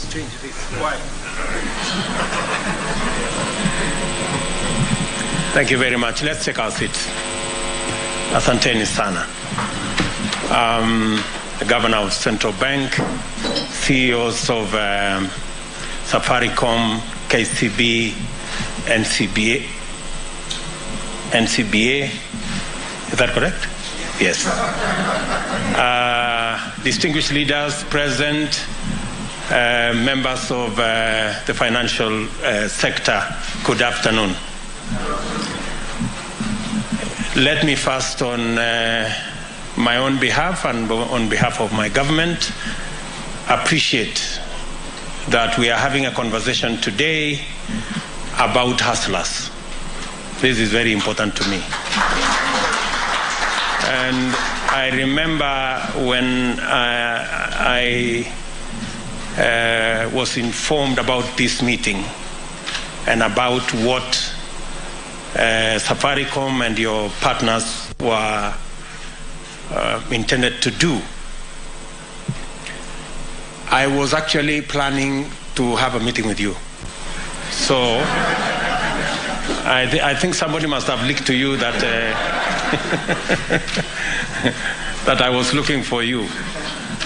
change this. Why? Thank you very much. Let's take our seats. Asanteni sana. The Governor of Central Bank, CEOs of Safaricom, KCB, NCBA. Is that correct? Yes. Distinguished leaders present, members of the financial sector, good afternoon. Let me first, on my own behalf and on behalf of my government, appreciate that we are having a conversation today about hustlers. This is very important to me. And I remember when I was informed about this meeting and about what Safaricom and your partners were intended to do. I was actually planning to have a meeting with you. So I think somebody must have leaked to you that that I was looking for you,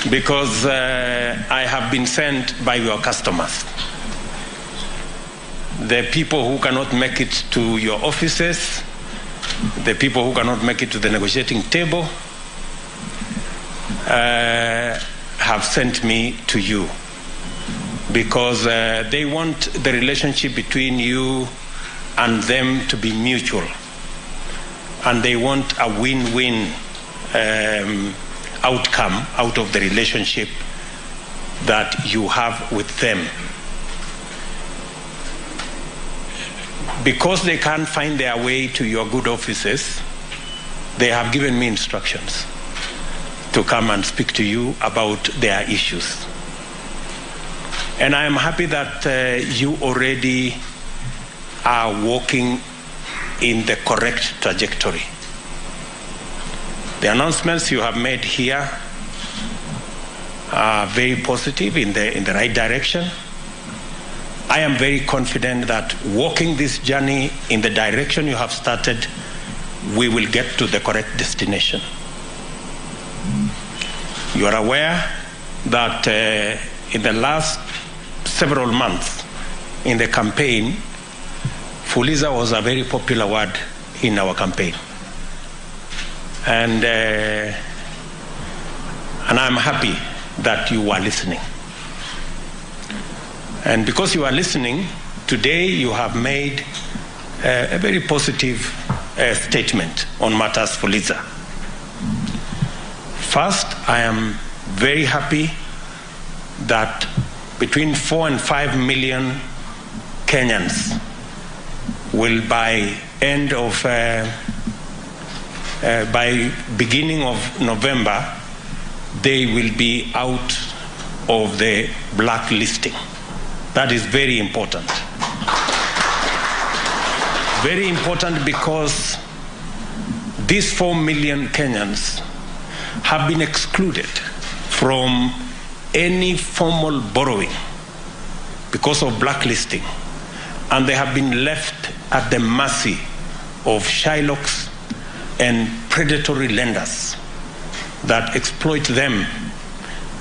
because I have been sent by your customers. The people who cannot make it to your offices, the people who cannot make it to the negotiating table, have sent me to you, because they want the relationship between you and them to be mutual, and they want a win-win outcome out of the relationship that you have with them. Because they can't find their way to your good offices, they have given me instructions to come and speak to you about their issues. And I am happy that you already are walking in the correct trajectory. The announcements you have made here are very positive, in the right direction. I am very confident that walking this journey in the direction you have started, we will get to the correct destination. You are aware that in the last several months in the campaign, Fuliza was a very popular word in our campaign. And I'm happy that you are listening. And because you are listening, today you have made a very positive statement on matters Fuliza. First, I am very happy that between 4 and 5 million Kenyans will, by beginning of November, they will be out of the blacklisting. That is very important. Very important, because these 4 million Kenyans have been excluded from any formal borrowing because of blacklisting, and they have been left at the mercy of shylocks and predatory lenders that exploit them.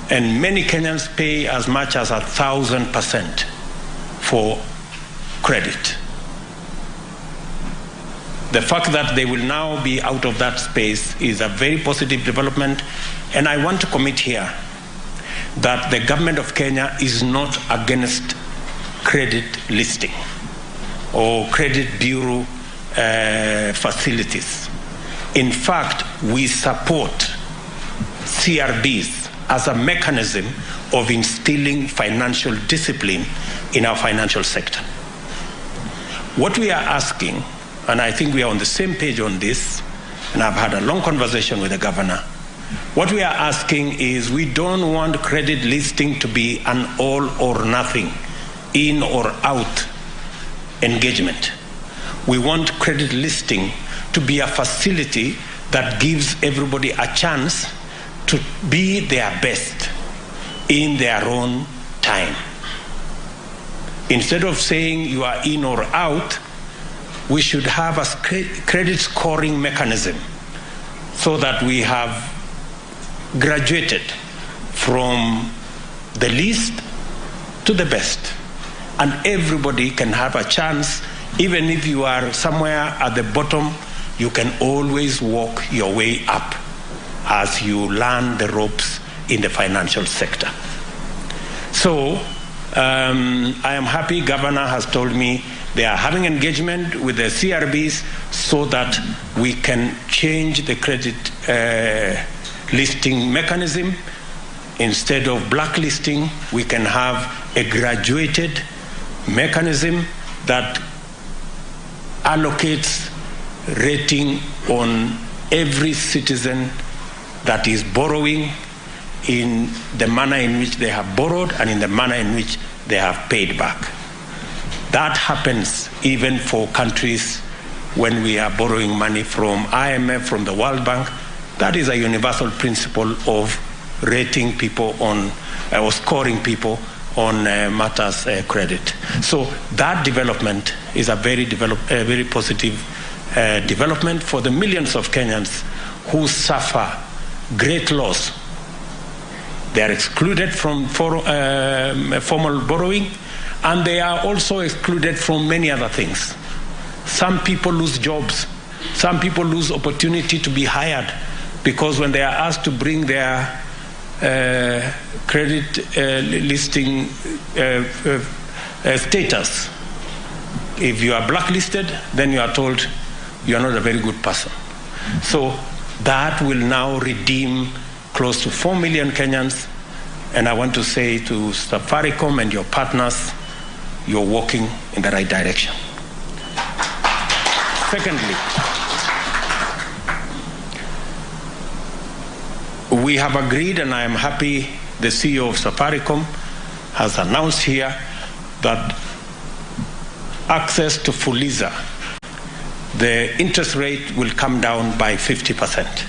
And many Kenyans pay as much as 1,000% for credit. The fact that they will now be out of that space is a very positive development, and I want to commit here that the government of Kenya is not against credit listing or credit bureau facilities. In fact, we support CRBs as a mechanism of instilling financial discipline in our financial sector. What we are asking, and I think we are on the same page on this, and I've had a long conversation with the governor, what we are asking is, we don't want credit listing to be an all or nothing, in or out engagement. We want credit listing to be a facility that gives everybody a chance to be their best in their own time. Instead of saying you are in or out, we should have a credit scoring mechanism so that we have graduated from the least to the best. And everybody can have a chance. Even if you are somewhere at the bottom, you can always walk your way up as you learn the ropes in the financial sector. So I am happy Governor has told me they are having engagement with the CRBs so that we can change the credit listing mechanism. Instead of blacklisting, we can have a graduated mechanism that allocates rating on every citizen that is borrowing in the manner in which they have borrowed and in the manner in which they have paid back. That happens even for countries when we are borrowing money from IMF, from the World Bank. That is a universal principle of rating people on, or scoring people on matters credit. So that development is a very positive development for the millions of Kenyans who suffer great loss. They are excluded from formal borrowing, and they are also excluded from many other things. Some people lose jobs. Some people lose opportunity to be hired because when they are asked to bring their credit listing status, if you are blacklisted, then you are told you are not a very good person. So that will now redeem close to 4 million Kenyans, and I want to say to Safaricom and your partners, you're walking in the right direction. Secondly, we have agreed, and I am happy the CEO of Safaricom has announced here that access to Fuliza, the interest rate will come down by 50%.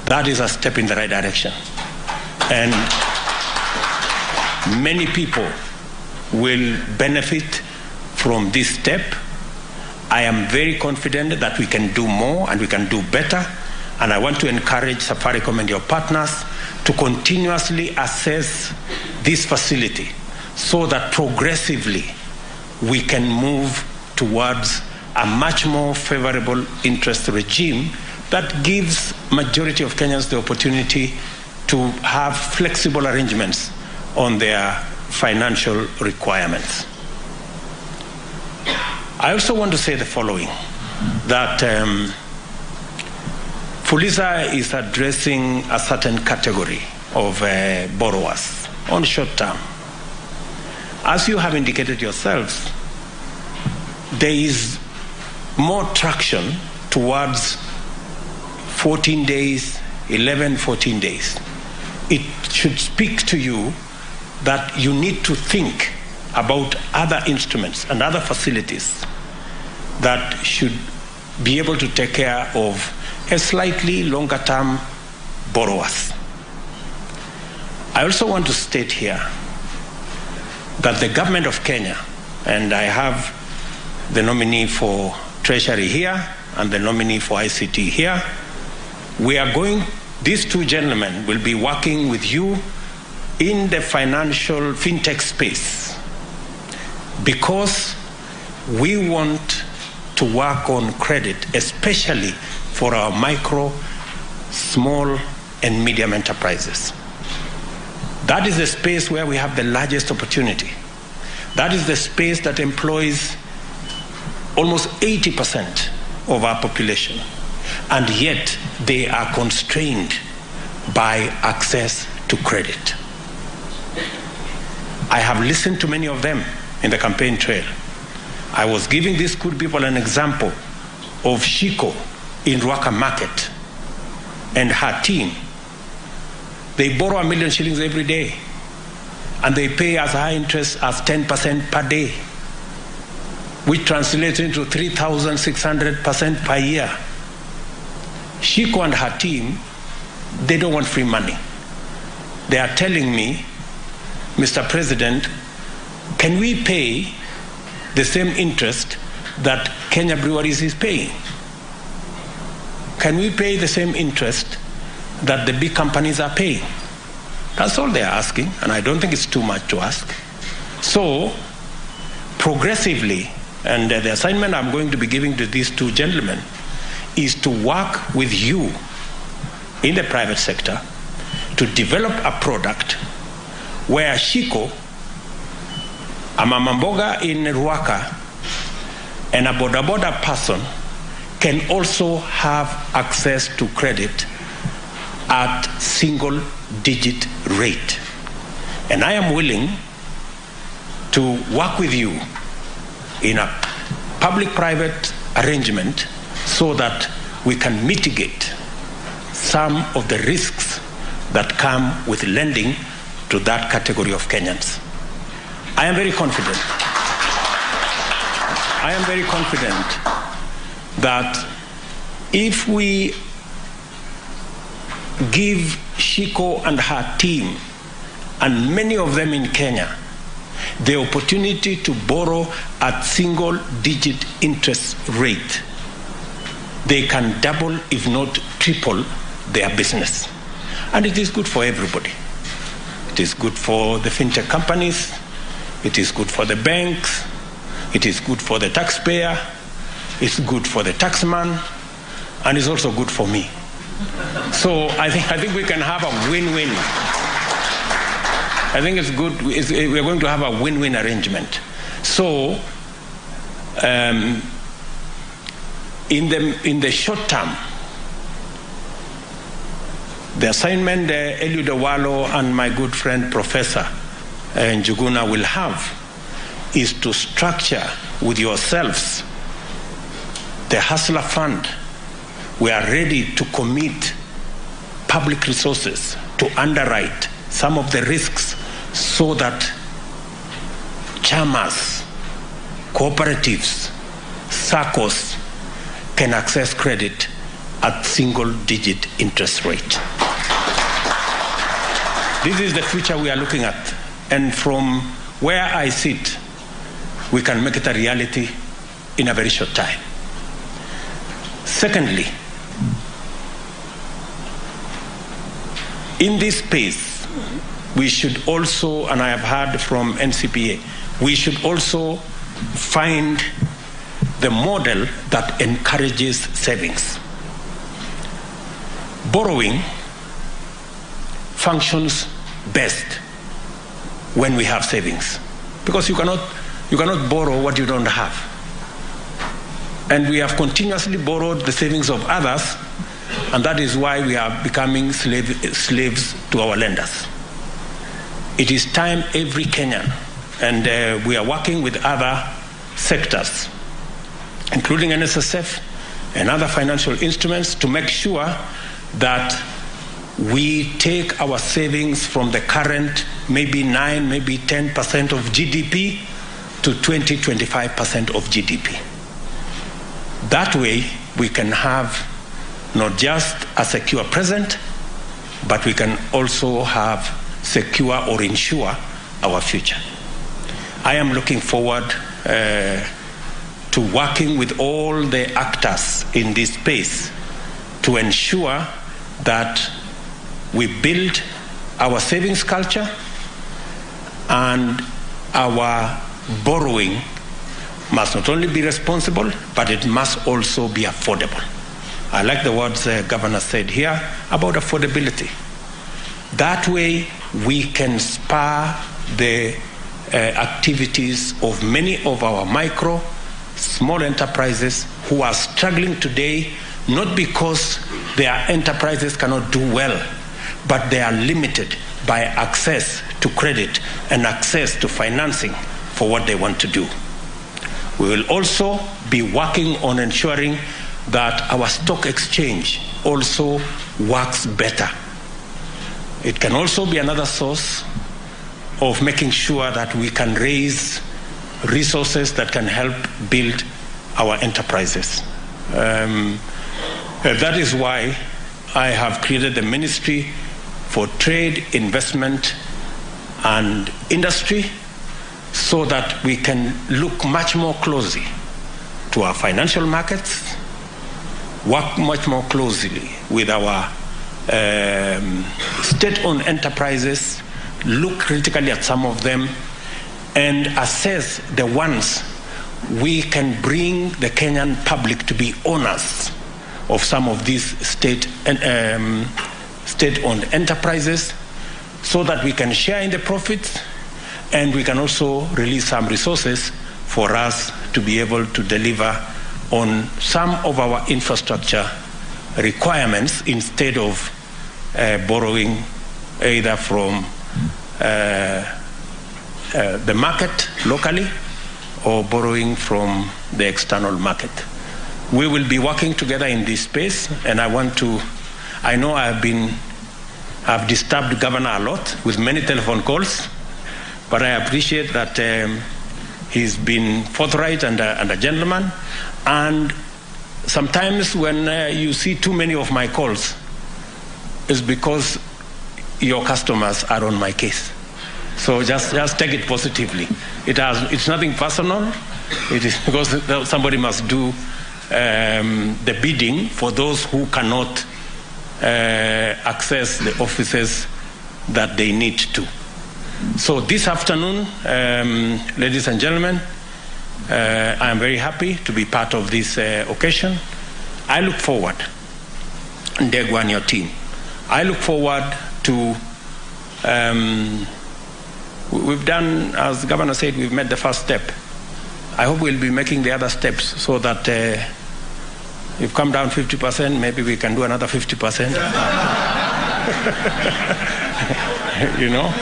That is a step in the right direction. And many people will benefit from this step. I am very confident that we can do more and we can do better. And I want to encourage Safaricom and your partners to continuously assess this facility so that progressively we can move towards a much more favorable interest regime that gives majority of Kenyans the opportunity to have flexible arrangements on their financial requirements. I also want to say the following, that Fuliza is addressing a certain category of borrowers on short term. As you have indicated yourselves, there is more traction towards 14 days, 11, 14 days. It should speak to you that you need to think about other instruments and other facilities that should be able to take care of a slightly longer term borrowers. I also want to state here that the government of Kenya, and I have the nominee for Treasury here and the nominee for ICT here, we are going, these two gentlemen will be working with you in the financial fintech space because we want to work on credit, especially for our micro, small, and medium enterprises. That is the space where we have the largest opportunity. That is the space that employs almost 80% of our population, and yet they are constrained by access to credit. I have listened to many of them in the campaign trail. I was giving these good people an example of Shiko in Ruaka Market and her team. They borrow 1 million shillings every day, and they pay as high interest as 10% per day, which translates into 3,600% per year. Shiko and her team, they don't want free money. They are telling me, Mr. President, can we pay the same interest that Kenya Breweries is paying? Can we pay the same interest that the big companies are paying? That's all they're asking, and I don't think it's too much to ask. So, progressively, and the assignment I'm going to be giving to these two gentlemen is to work with you in the private sector to develop a product where Shiko, a mama mboga in Ruaka, and a boda boda person can also have access to credit at single-digit rate. And I am willing to work with you in a public-private arrangement so that we can mitigate some of the risks that come with lending to that category of Kenyans. I am very confident. I am very confident that if we give Shiko and her team, and many of them in Kenya, the opportunity to borrow at single-digit interest rate, they can double, if not triple, their business. And it is good for everybody. It is good for the fintech companies, it is good for the banks, it is good for the taxpayer, it's good for the taxman, and it's also good for me. So I think we can have a win-win. I think it's good. We're going to have a win-win arrangement. So in the short term, the assignment Eliud Owalo and my good friend Professor Njuguna will have is to structure with yourselves the Hustler Fund. We are ready to commit public resources to underwrite some of the risks so that chamas, cooperatives, SACCOs can access credit at single-digit interest rate. This is the future we are looking at. And from where I sit, we can make it a reality in a very short time. Secondly, in this space, we should also, and I have heard from NCBA, we should also find the model that encourages savings. Borrowing functions best when we have savings, because you cannot borrow what you don't have. And we have continuously borrowed the savings of others, and that is why we are becoming slaves to our lenders. It is time every Kenyan, and we are working with other sectors, including NSSF and other financial instruments, to make sure that we take our savings from the current maybe 9, maybe 10% of GDP to 20, 25% of GDP. That way, we can have not just a secure present, but we can also have secure or ensure our future. I am looking forward to working with all the actors in this space to ensure that we build our savings culture and our borrowing must not only be responsible, but it must also be affordable. I like the words the governor said here about affordability. That way we can spur the activities of many of our micro, small enterprises who are struggling today, not because their enterprises cannot do well, but they are limited by access to credit and access to financing for what they want to do. We will also be working on ensuring that our stock exchange also works better. It can also be another source of making sure that we can raise resources that can help build our enterprises. That is why I have created the Ministry for Trade, Investment and Industry, so that we can look much more closely to our financial markets, work much more closely with our state-owned enterprises, look critically at some of them, and assess the ones we can bring the Kenyan public to be owners of some of these state-owned enterprises, so that we can share in the profits, and we can also release some resources for us to be able to deliver on some of our infrastructure requirements instead of borrowing either from the market locally or borrowing from the external market. We will be working together in this space, and I know I've disturbed the governor a lot with many telephone calls, but I appreciate that he's been forthright and a gentleman. And sometimes when you see too many of my calls, it's because your customers are on my case. So just take it positively. It's nothing personal. It is because somebody must do the bidding for those who cannot access the offices that they need to. So this afternoon, ladies and gentlemen, I am very happy to be part of this occasion. I look forward, Ndegwa and your team, I look forward to, we've done, as the governor said, we've made the first step. I hope we'll be making the other steps so that we've come down 50%, maybe we can do another 50%. You know,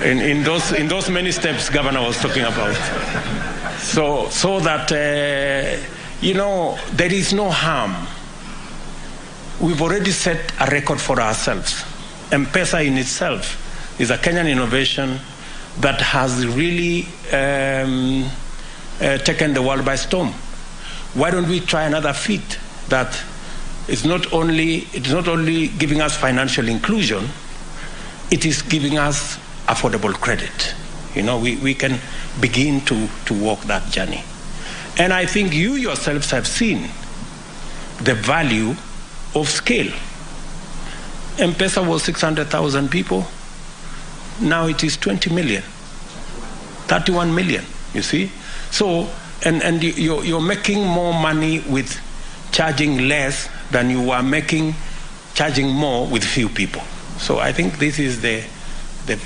in those many steps Governor was talking about. So that, you know, there is no harm. We've already set a record for ourselves. M-Pesa in itself is a Kenyan innovation that has really taken the world by storm. Why don't we try another feat that it's not only giving us financial inclusion, it is giving us affordable credit. You know, we can begin to walk that journey. And I think you yourselves have seen the value of scale. M-Pesa was 600,000 people. Now it is 20 million, 31 million, you see? So, and you're making more money with charging less than you were charging more with few people. So I think this is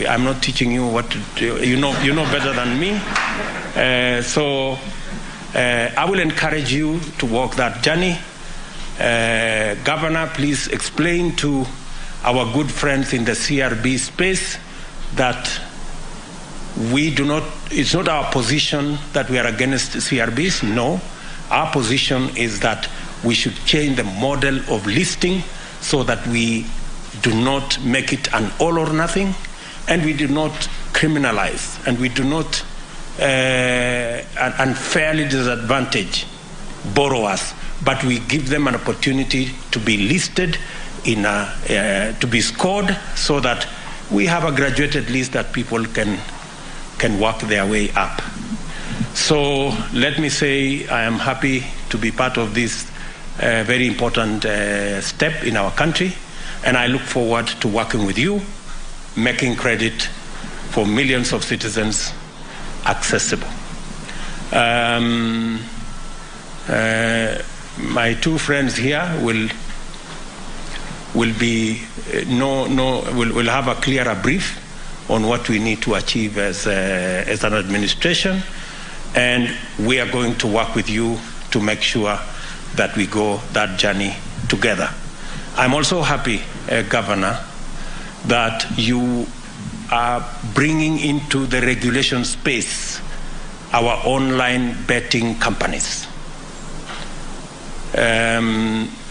I'm not teaching you what to do. You know better than me. So I will encourage you to walk that journey. Governor, please explain to our good friends in the CRB space that it's not our position that we are against CRBs. No, our position is that we should change the model of listing so that we do not make it an all or nothing, and we do not criminalize, and we do not unfairly disadvantage borrowers, but we give them an opportunity to be listed to be scored, so that we have a graduated list that people can work their way up. So let me say I am happy to be part of this very important step in our country, and I look forward to working with you, making credit for millions of citizens accessible. My two friends here will have a clearer brief on what we need to achieve as an administration, and we are going to work with you to make sure that we go that journey together. I'm also happy, Governor, that you are bringing into the regulation space our online betting companies,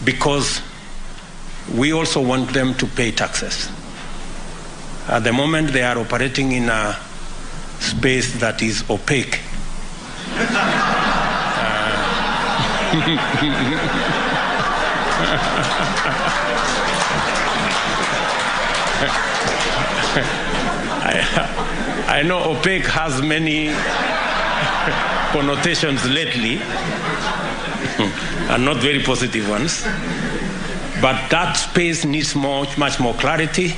because we also want them to pay taxes. At the moment, they are operating in a space that is opaque. I I know opaque has many connotations lately, and not very positive ones. But that space needs much more clarity,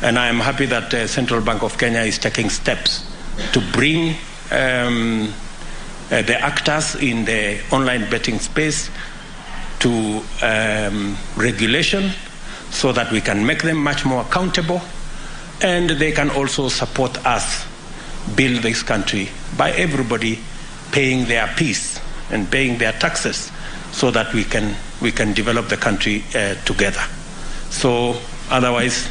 and I am happy that the Central Bank of Kenya is taking steps to bring the actors in the online betting space to regulation so that we can make them much more accountable, and they can also support us build this country by everybody paying their piece and paying their taxes so that we can develop the country together. So otherwise,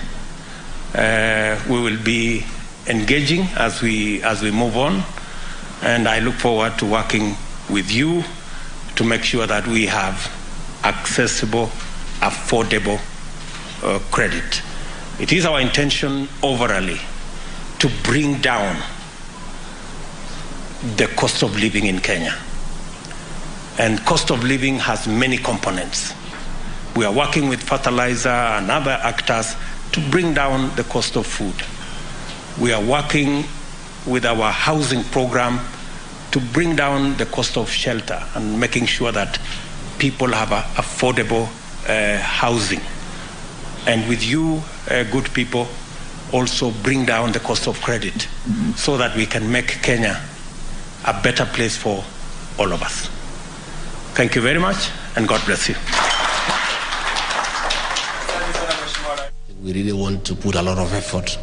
we will be engaging as we move on, and I look forward to working with you to make sure that we have accessible, affordable credit. It is our intention overall to bring down the cost of living in Kenya. And cost of living has many components. We are working with fertilizer and other actors to bring down the cost of food. We are working with our housing program to bring down the cost of shelter and making sure that people have affordable housing. And with you, good people, also bring down the cost of credit so that we can make Kenya a better place for all of us. Thank you very much, and God bless you. We really want to put a lot of effort